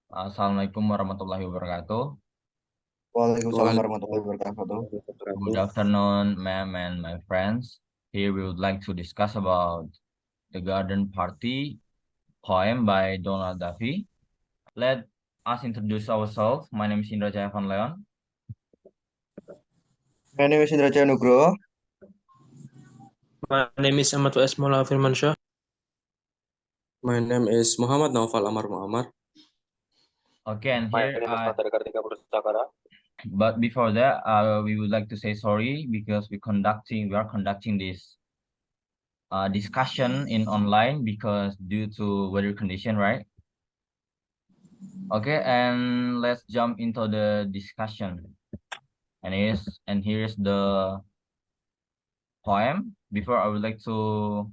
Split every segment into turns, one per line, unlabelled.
Assalamualaikum warahmatullahi wabarakatuh.
Waalaikumsalam warahmatullahi
Waalaikumsalam
wabarakatuh.
warahmatullahi wabarakatuh. Good afternoon, ma'am and my friends. Here we would like to discuss about The Garden Party poem by Donald Duffy. Let us introduce ourselves. My name is Indra Jaya Van Leon.
My name is Indra Jaya Nugroho.
My name is Ahmad W.S. Maulana Firmansyah.
My name is Muhammad Naufal Amar Muhammad.
Okay, and
My
here,
name is Matari Kartika Pustakara.
but before that, we would like to say sorry because we are conducting this discussion in online because due to weather condition, right? Okay, and let's jump into the discussion. And here's the poem. Before I would like to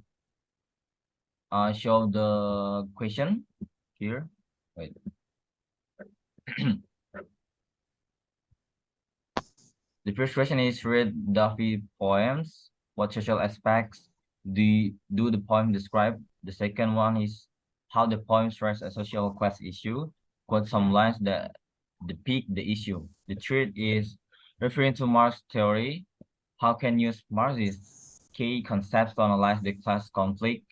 show the question here. Wait. The first question is read Duffy poems. What social aspects do the poem describe? The second one is how the poem stress a social quest issue. Quote some lines that depict the issue. The third is referring to Marx's theory. How can use Marxist key concepts to analyze the class conflict?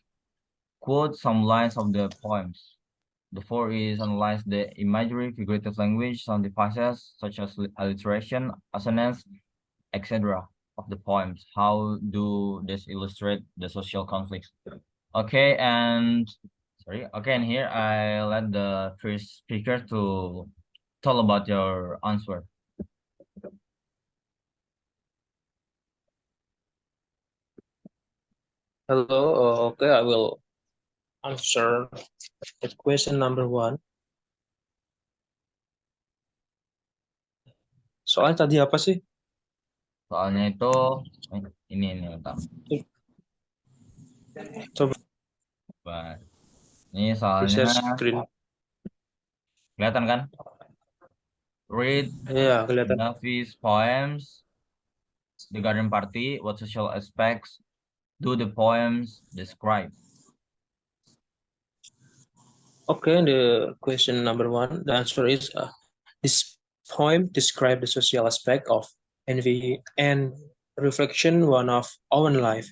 Quote some lines of the poems. The fourth is analyze the imagery, figurative language, sound devices such as alliteration, assonance, etc. of the poems. How do this illustrate the social conflicts? Okay, and sorry. Okay, and here I let the first speaker to tell about your answer.
Hello, okay, I will answer the question number one. Soal tadi apa sih?
Soalnya itu ini utama.
Coba
Ini
di
soalnya
share screen.
kelihatan kan? Read
Iya, kelihatan.
Duffy's poems, The Garden Party. What social aspects do the poems describe?
Okay, the question number one, the answer is this poem describes the social aspect of envy and reflection one of own life.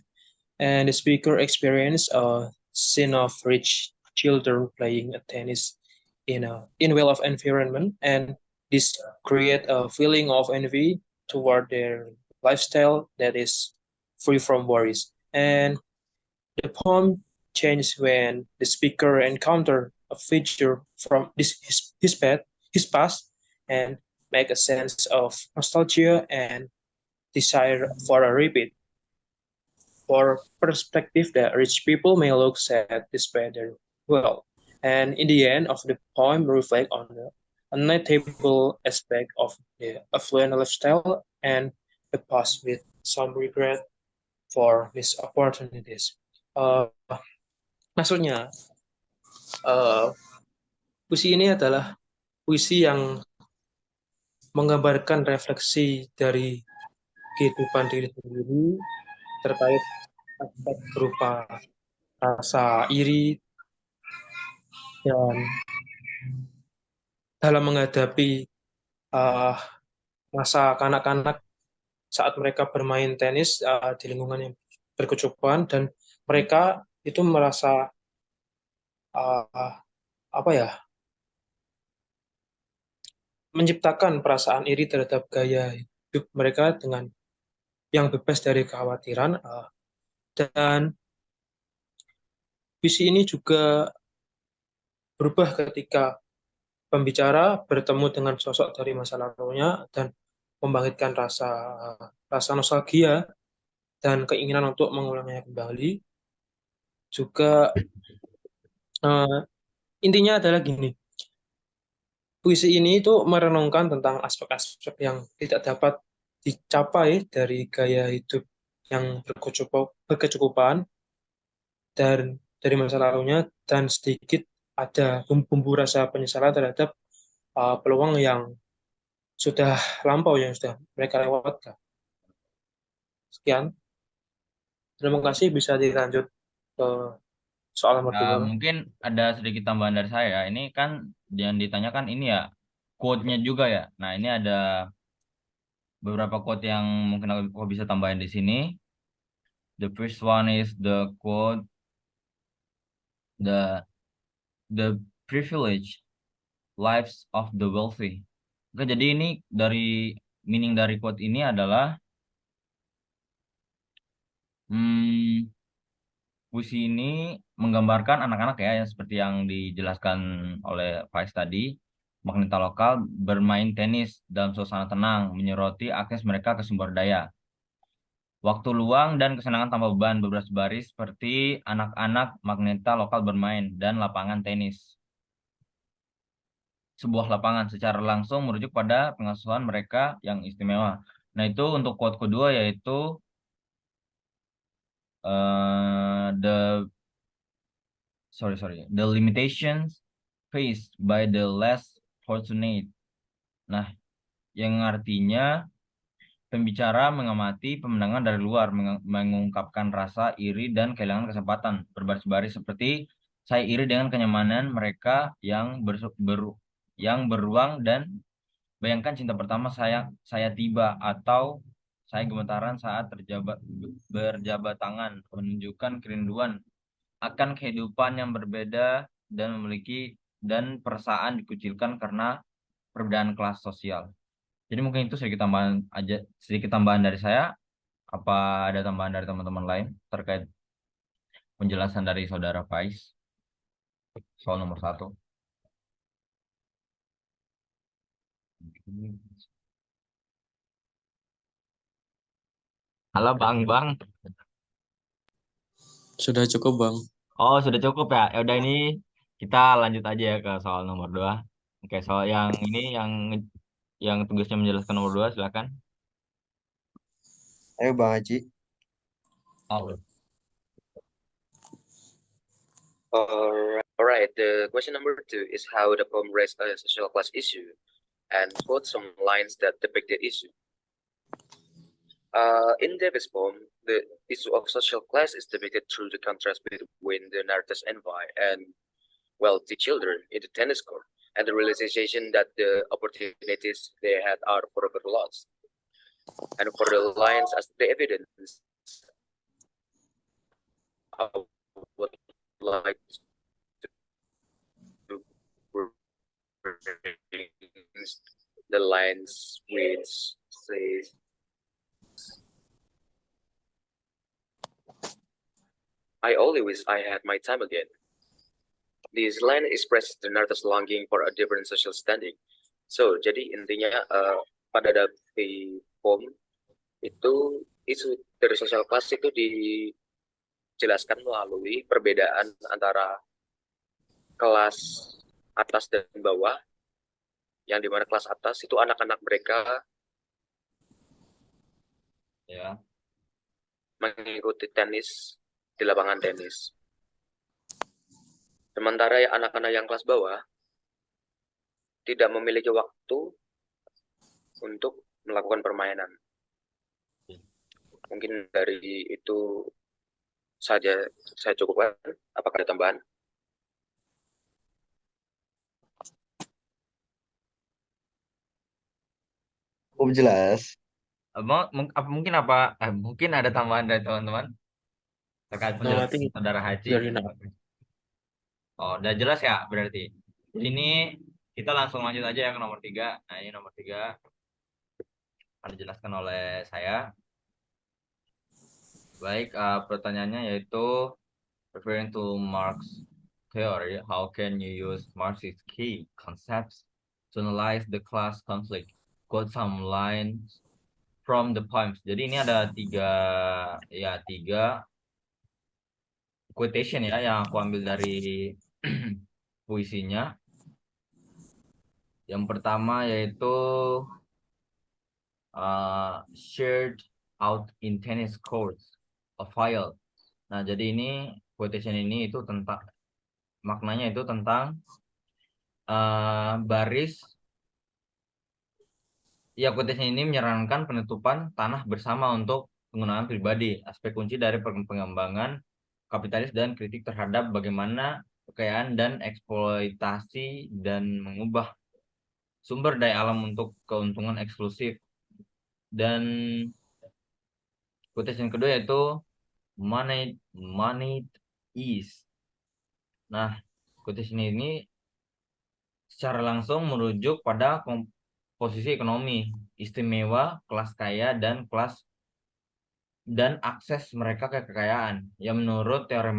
And the speaker experienced a scene of rich children playing a tennis in well of environment, and this create a feeling of envy toward their lifestyle that is free from worries. And the poem changes when the speaker encounter a figure from his past, and make a sense of nostalgia and desire for a repeat. For perspective that rich people may look sad despite their wealth. And in the end of the poem reflect on the unattainable aspect of the affluent lifestyle and the past with some regret for missed opportunities. Maksudnya, puisi ini adalah puisi yang menggambarkan refleksi dari kehidupan diri sendiri terkait aspek berupa rasa iri dan dalam menghadapi uh, masa kanak-kanak saat mereka bermain tenis di lingkungan yang berkecukupan, dan mereka itu merasa uh, apa ya, menciptakan perasaan iri terhadap gaya hidup mereka dengan yang bebas dari kekhawatiran, dan visi ini juga berubah ketika pembicara bertemu dengan sosok dari masa lalunya dan membangkitkan rasa rasa nostalgia dan keinginan untuk mengulangnya kembali. Juga intinya adalah gini, puisi ini itu merenungkan tentang aspek-aspek yang tidak dapat dicapai dari gaya hidup yang berkecukupan dan dari masa lalunya, dan sedikit ada bumbu rasa penyesalan terhadap peluang yang sudah lampau yang sudah mereka lewatkan. Sekian, terima kasih, bisa dilanjut ke soal nomor dua.
Mungkin ada sedikit tambahan dari saya. Ini kan yang ditanyakan ini ya quote-nya juga ya. Nah, ini ada beberapa quote yang mungkin aku bisa tambahin di sini. The first one is the quote, the privileged lives of the wealthy. Oke, jadi ini dari meaning dari quote ini adalah puisi ini menggambarkan anak-anak ya, yang seperti yang dijelaskan oleh Faiz tadi. Magneta lokal bermain tenis dalam suasana tenang, menyoroti akses mereka ke sumber daya. Waktu luang dan kesenangan tanpa beban berbaris-baris seperti anak-anak Magneta lokal bermain dan lapangan tenis. Sebuah lapangan secara langsung merujuk pada pengasuhan mereka yang istimewa. Nah, itu untuk quote kedua yaitu the the limitations faced by the less fortunate. Nah, yang artinya pembicara mengamati pemandangan dari luar, mengungkapkan rasa iri dan kehilangan kesempatan berbaris-baris seperti saya iri dengan kenyamanan mereka yang beruang dan bayangkan cinta pertama saya tiba atau saya gemetaran saat berjabat tangan menunjukkan kerinduan akan kehidupan yang berbeda dan perasaan dikucilkan karena perbedaan kelas sosial. Jadi mungkin itu sedikit tambahan dari saya. Apa ada tambahan dari teman-teman lain terkait penjelasan dari Saudara Faiz soal nomor 1? Halo Bang.
Sudah cukup, Bang.
Oh, sudah cukup ya. Ya udah, ini kita lanjut aja ya ke soal nomor 2. Oke, soal yang ini yang tugasnya menjelaskan nomor 2, silakan.
Ayo Bang Haji.
Oh.
All right. The question number 2 is how the poem raised a social class issue and quote some lines that depict the issue. In David's poem, the issue of social class is depicted through the contrast between the narrator's envy and wealthy children in the tennis court, and the realization that the opportunities they had are forever lost. And for the lines as the evidence, I would like to bring the lines which says, I only wish I had my time again. This line expresses the narrator's longing for a different social standing. So, jadi intinya pada di poem itu isu dari social class itu dijelaskan melalui perbedaan antara kelas atas dan bawah, yang dimana kelas atas itu anak-anak mereka
Ya.
mengikuti tenis di lapangan tenis. Sementara anak-anak yang kelas bawah tidak memiliki waktu untuk melakukan permainan. Mungkin dari itu saja saya cukupkan. Apakah ada tambahan?
Jelas.
Mungkin ada tambahan dari teman-teman terkait
No, I
penjelasan
think
Saudara
it's
Haji.
very enough.
Oh, udah jelas ya berarti. Jadi ini kita langsung lanjut aja ya ke nomor 3. Nah, ini nomor 3 akan dijelaskan oleh saya. Baik, pertanyaannya yaitu referring to Marx theory, how can you use Marxist key concepts to analyze the class conflict? Quote some lines from the poems. Jadi ini ada tiga quotation ya yang aku ambil dari puisinya. Yang pertama yaitu shared out in tennis courts a file. Nah, jadi ini quotation ini itu tentang maknanya itu tentang baris. Ya, quotation ini menyarankan penutupan tanah bersama untuk penggunaan pribadi, aspek kunci dari pengembangan kapitalis dan kritik terhadap bagaimana kekayaan dan eksploitasi dan mengubah sumber daya alam untuk keuntungan eksklusif. Dan quotation kedua yaitu money is. Nah, quotation ini secara langsung merujuk pada posisi ekonomi istimewa kelas kaya dan akses mereka ke kekayaan yang menurut teori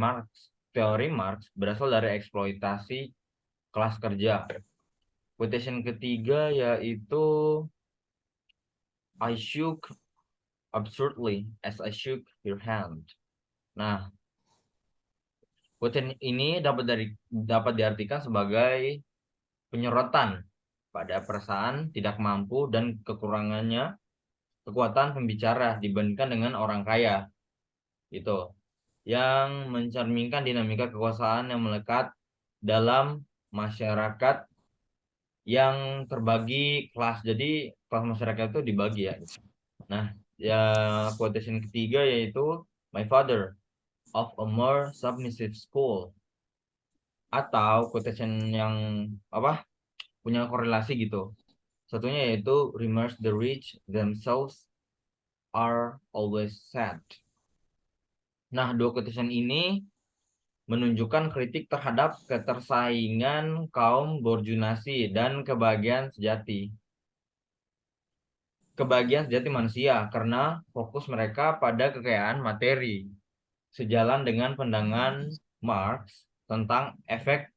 Marx berasal dari eksploitasi kelas kerja. Quotation ketiga yaitu I shook absurdly as I shook your hand. Nah, quotation ini dapat diartikan sebagai penyorotan pada perasaan tidak mampu dan kekuatan pembicara dibandingkan dengan orang kaya, gitu, yang mencerminkan dinamika kekuasaan yang melekat dalam masyarakat yang terbagi kelas. Jadi kelas masyarakat itu dibagi ya. Nah, ya quotation ketiga yaitu my father of a more submissive school, atau quotation yang punya korelasi gitu. Satunya yaitu remarks the rich themselves are always sad. Nah, dua quotation ini menunjukkan kritik terhadap ketersaingan kaum borjunasi dan kebahagiaan sejati manusia karena fokus mereka pada kekayaan materi, sejalan dengan pandangan Marx tentang efek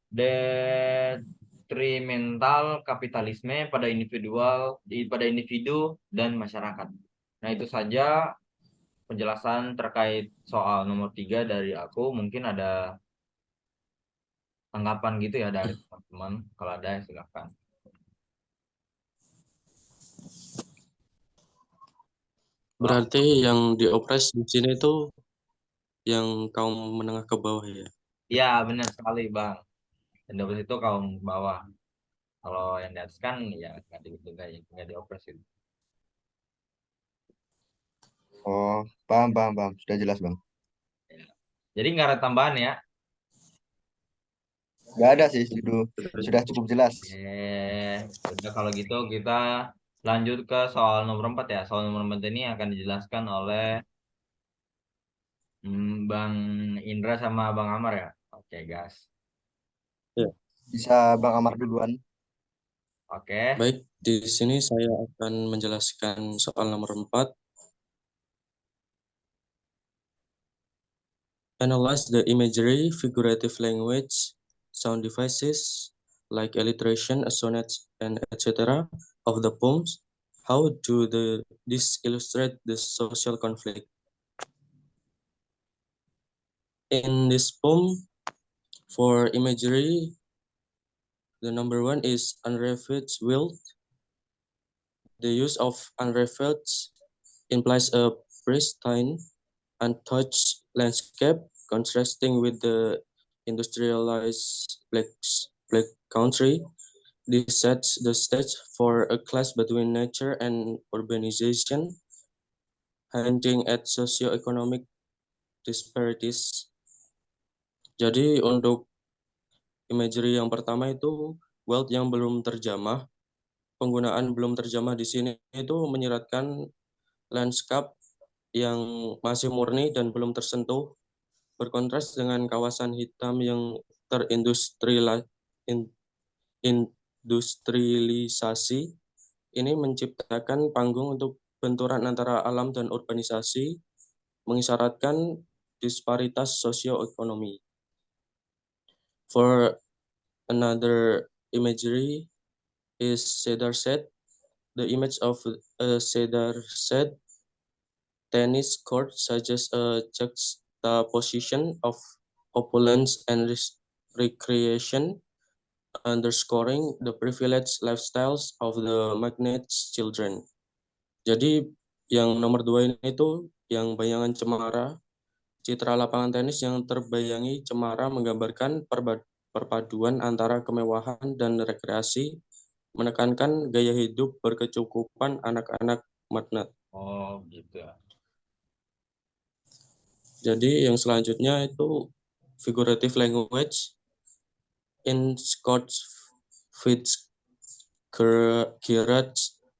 detrimental kapitalisme pada individu dan masyarakat. Nah, itu saja penjelasan terkait soal nomor 3 dari aku. Mungkin ada tanggapan gitu ya dari teman-teman. Kalau ada, silakan.
Berarti yang diopres di sini itu yang kaum menengah ke bawah ya.
Iya, benar sekali, Bang. Dan dari itu kaum bawah. Kalau yang di atas kan ya nggak diopres itu.
Oh, paham. Sudah jelas, Bang.
Ya. Jadi nggak ada tambahan ya.
Nggak ada sih, sudah cukup jelas.
Udah kalau gitu kita lanjut ke soal nomor 4 ya. Soal nomor 4 ini akan dijelaskan oleh Bang Indra sama Bang Amar ya. Oke, guys.
Ya.
Bisa Bang Amar duluan.
Oke.
Baik, di sini saya akan menjelaskan soal nomor 4. Analyze the imagery, figurative language, sound devices like alliteration, assonance, and etc. of the poems. How do this illustrate the social conflict? In this poem, for imagery, the number 1 is unravaged wild. The use of unravaged implies a pristine, untouched landscape contrasting with the industrialized black country. This sets the stage for a clash between nature and urbanization, hinting at socio-economic disparities. Jadi untuk imagery yang pertama itu world yang belum terjamah. Penggunaan belum terjamah di sini itu menyiratkan landscape yang masih murni dan belum tersentuh, berkontras dengan kawasan hitam yang terindustrialisasi. Ini menciptakan panggung untuk benturan antara alam dan urbanisasi, mengisyaratkan disparitas sosioekonomi. For another imagery is cedar set. The image of a cedar set tennis court suggests a juxtaposition of opulence and recreation, underscoring the privileged lifestyles of the magnate's children. Jadi yang nomor 2 ini itu yang bayangan cemara, citra lapangan tenis yang terbayangi cemara menggambarkan perpaduan antara kemewahan dan rekreasi, menekankan gaya hidup berkecukupan anak-anak magnat.
Oh, gitu ya.
Jadi yang selanjutnya itu figurative language. In Scott Fitzgerald's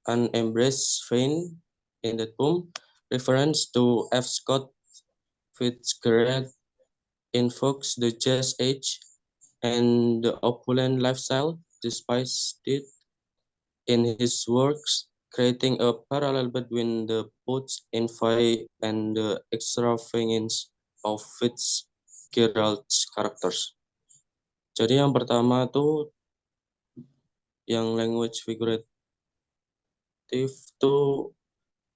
Unembraced Vein in that poem, reference to F. Scott Fitzgerald invokes the jazz age and the opulent lifestyle despite it in his works, creating a parallel between the poet's envy and the extravagance of Fitzgerald's characters. Jadi yang pertama tuh yang language figurative tuh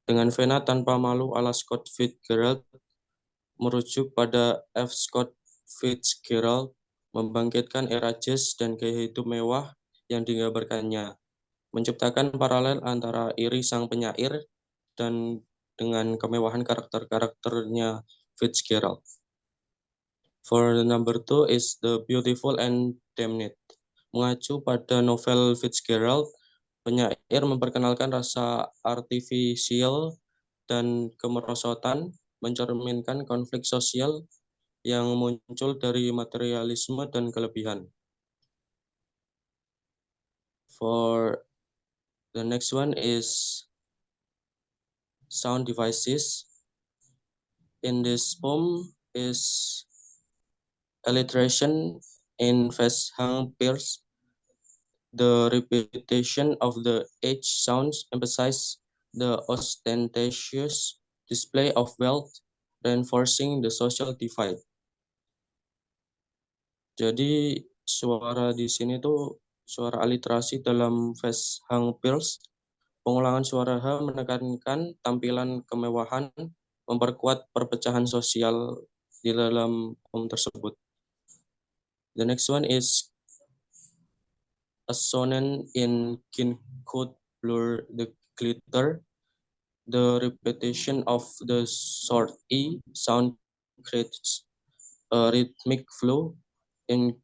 dengan vena tanpa malu ala Scott Fitzgerald merujuk pada F. Scott Fitzgerald membangkitkan era jazz dan gaya hidup mewah yang digambarkannya, menciptakan paralel antara iri sang penyair dan dengan kemewahan karakter-karakternya Fitzgerald. For the number 2 is The Beautiful and Damned. Mengacu pada novel Fitzgerald, penyair memperkenalkan rasa artifisial dan kemerosotan, mencerminkan konflik sosial yang muncul dari materialisme dan kelebihan. For the next one is Sound Devices. In this poem is alliteration in Vashang Pierce. The repetition of the H sounds emphasize the ostentatious display of wealth, reinforcing the social divide. Jadi suara di sini tuh suara aliterasi dalam Vashang Pierce. Pengulangan suara H menekankan tampilan kemewahan, memperkuat perpecahan sosial di dalam poem tersebut. The next one is a sonnet in Kincaid Blur the Glitter. The repetition of the short E sound creates a rhythmic flow in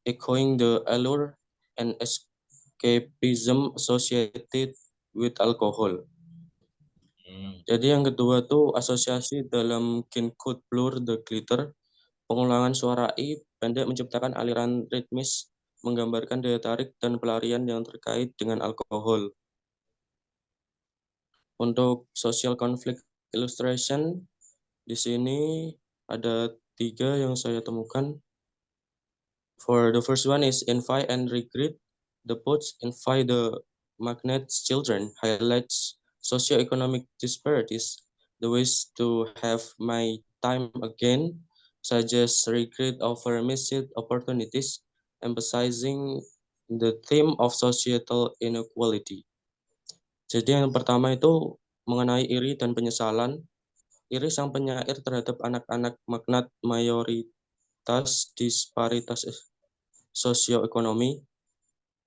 echoing the allure and escapism associated with alcohol. Jadi yang kedua tuh asosiasi dalam Kincaid Blur the Glitter. Pengulangan suara I pendek menciptakan aliran ritmis, menggambarkan daya tarik dan pelarian yang terkait dengan alkohol. Untuk social conflict illustration, di sini ada 3 yang saya temukan. For the first one is envy and regret. The poets envy the magnate's children, highlights socioeconomic disparities. The ways to have my time again, such as regret over missed opportunities, emphasizing the theme of societal inequality. Jadi yang pertama itu mengenai iri dan penyesalan. Iri sang penyair terhadap anak-anak magnat mayoritas disparitas sosioekonomi.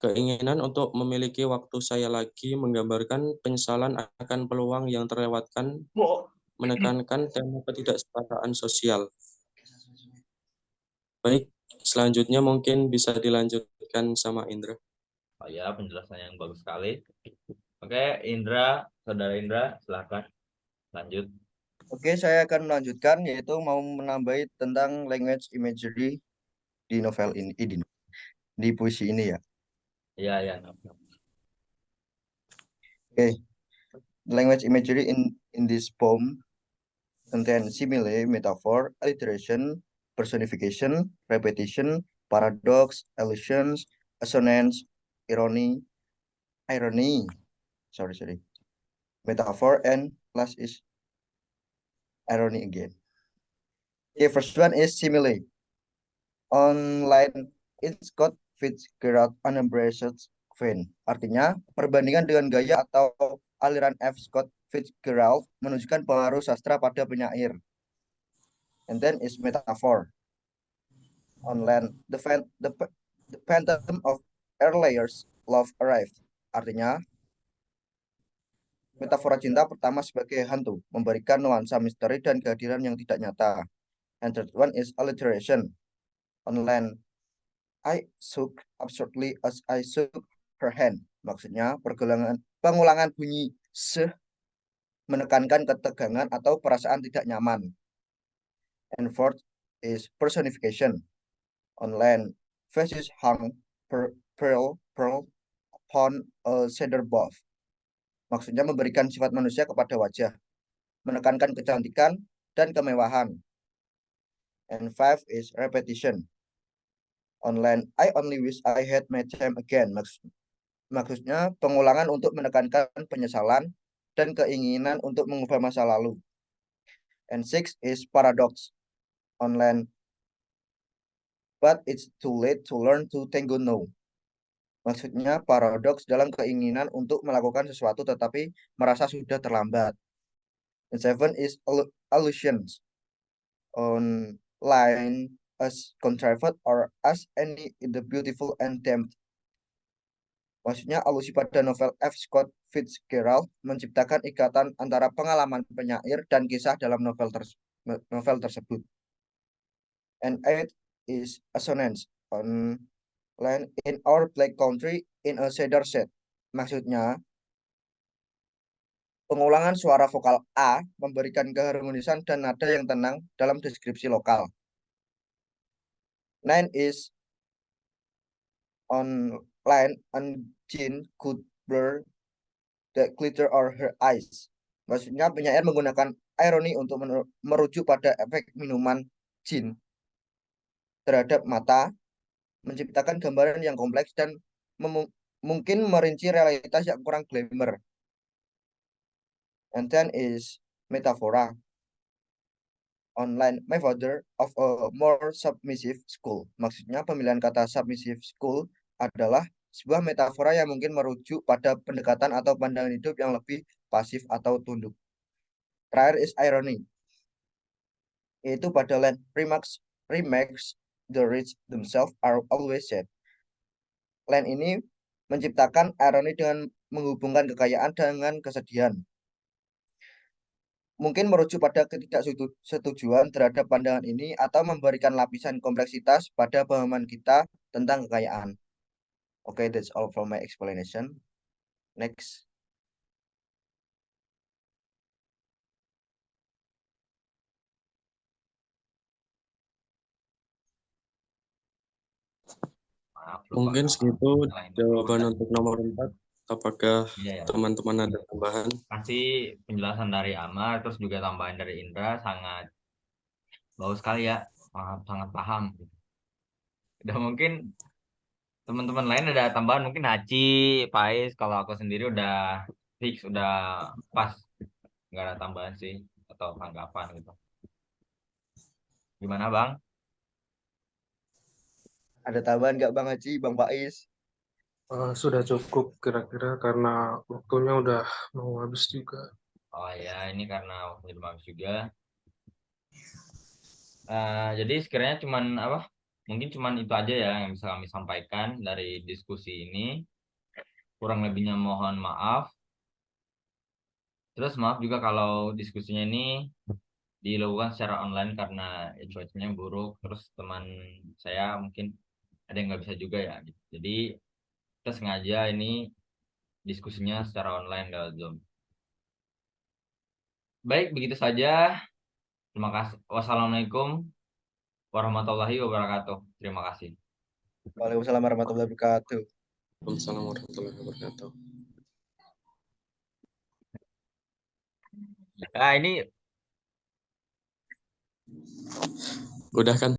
Keinginan untuk memiliki waktu saya lagi menggambarkan penyesalan akan peluang yang terlewatkan, menekankan tema ketidaksetaraan sosial. Baik, selanjutnya mungkin bisa dilanjutkan sama Indra.
Oh ya, penjelasan yang bagus sekali. Oke, Indra, saudara Indra, silakan lanjut.
Oke, saya akan melanjutkan, yaitu mau menambahi tentang language imagery di novel ini, di puisi ini ya.
Iya, ya.
Oke, language imagery in this poem contain simile, metaphor, alliteration, personification, repetition, paradox, allusions, assonance, irony, metaphor, and last is irony again. Okay, first one is simile. On line in Scott Fitzgerald Unembraced Vein. Artinya, perbandingan dengan gaya atau aliran F. Scott Fitzgerald menunjukkan pengaruh sastra pada penyair. And then is metaphor. On land, the phantom of earlier's love arrived. Artinya, metafora cinta pertama sebagai hantu, memberikan nuansa misteri dan kehadiran yang tidak nyata. And third one is alliteration. On land, I shook absurdly as I shook her hand. Maksudnya, pengulangan bunyi se menekankan ketegangan atau perasaan tidak nyaman. And fourth is personification. On land, faces hung pearl upon a cedar buff. Maksudnya memberikan sifat manusia kepada wajah, menekankan kecantikan dan kemewahan. And 5 is repetition. On land, I only wish I had met him again. Maksudnya pengulangan untuk menekankan penyesalan dan keinginan untuk mengubah masa lalu. And 6 is paradox. On land, but it's too late to learn to tango no. Maksudnya paradoks dalam keinginan untuk melakukan sesuatu tetapi merasa sudah terlambat. And 7 is allusions. On line, as contrived or as any in the beautiful and damned. Maksudnya alusi pada novel F. Scott Fitzgerald menciptakan ikatan antara pengalaman penyair dan kisah dalam novel tersebut. And 8 is assonance. On line, in our black country in a cedar set. Maksudnya pengulangan suara vokal A memberikan keharmonisan dan nada yang tenang dalam deskripsi lokal. 9 is on line, and Jean could blur the glitter or her eyes. Maksudnya penyair menggunakan ironi untuk merujuk pada efek minuman gin terhadap mata, menciptakan gambaran yang kompleks dan mungkin merinci realitas yang kurang glamour. And 10 is metaphora. Online, my father of a more submissive school. Maksudnya pemilihan kata submissive school adalah sebuah metafora yang mungkin merujuk pada pendekatan atau pandangan hidup yang lebih pasif atau tunduk. Terakhir is irony. Yaitu pada line, remarks the rich themselves are always sad. Line ini menciptakan ironi dengan menghubungkan kekayaan dengan kesedihan. Mungkin merujuk pada ketidaksetujuan terhadap pandangan ini atau memberikan lapisan kompleksitas pada pemahaman kita tentang kekayaan. Okay, that's all from my explanation. Next.
Maaf, lupa.
Mungkin segitu jawaban untuk nomor 4. Apakah
Iya ya.
teman-teman ada tambahan?
Pasti penjelasan dari Amar terus juga tambahan dari Indra sangat bagus sekali ya, sangat paham. Udah mungkin teman-teman lain ada tambahan, mungkin Haji, Pais. Kalau aku sendiri udah fix, udah pas, nggak ada tambahan sih atau tanggapan gitu. Gimana Bang?
Ada tambahan nggak Bang Haji, Bang Pais?
Sudah cukup kira-kira karena waktunya udah mau habis juga.
Oh ya, ini karena waktunya udah habis juga. Jadi sekiranya cuman apa? Mungkin cuman itu aja ya yang bisa kami sampaikan dari diskusi ini. Kurang lebihnya mohon maaf. Terus maaf juga kalau diskusinya ini dilakukan secara online karena cuacanya buruk. Terus teman saya mungkin ada yang nggak bisa juga ya. Jadi kita sengaja ini diskusinya secara online lewat Zoom. Baik, begitu saja. Terima kasih. Wassalamualaikum warahmatullahi wabarakatuh. Terima kasih.
Waalaikumsalam warahmatullahi wabarakatuh.
Waalaikumsalam warahmatullahi wabarakatuh.
Nah, ini
Udah kan?